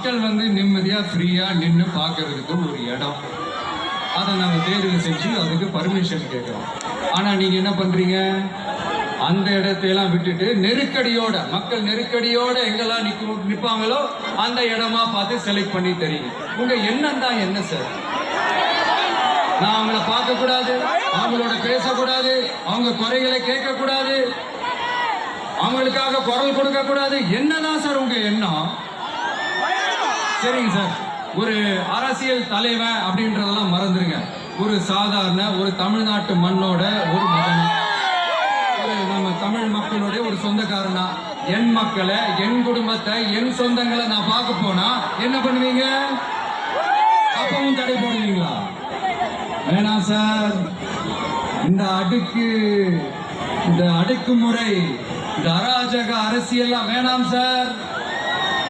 மக்கள் வந்து நிம்மதியா ஃப்ரீயா நின்று பார்க்கறதுக்கு ஒரு இடம், அதை நாங்கள் தேர்வு செஞ்சு அதுக்கு பர்மிஷன் கேட்குறோம். ஆனால் நீங்கள் என்ன பண்ணுறீங்க, அந்த இடத்தையெல்லாம் விட்டுட்டு நெருக்கடியோட, மக்கள் நெருக்கடியோட எங்கெல்லாம் நிற்பாங்களோ அந்த இடமா பார்த்து செலக்ட் பண்ணி தெரியுங்க. உங்க எண்ணம் தான் என்ன சார்? நான் அவங்கள பார்க்கக்கூடாது, அவங்களோட பேசக்கூடாது, அவங்க குறைகளை கேட்கக்கூடாது, அவங்களுக்காக குரல் கொடுக்க கூடாது, என்னதான் சார் உங்க எண்ணம்? சரிங்க சார், ஒரு அரசியல் தலைவன் அப்படின்றதெல்லாம் மறந்துருங்க. ஒரு சாதாரண ஒரு தமிழ்நாட்டு மண்ணோட ஒரு மகன், ஒரு நம்ம தமிழ் மக்களுடைய ஒரு சொந்தக்காரனா, என் மக்களை, என் குடும்பத்தை, என் சொந்தங்களை நான் பார்க்க போனா என்ன பண்ணுவீங்க? அப்பவும் தடை போடுவீங்களா? வேணாம் சார், இந்த அடக்குமுறை, இந்த அராஜக அரசியல்லாம் வேணாம் சார்.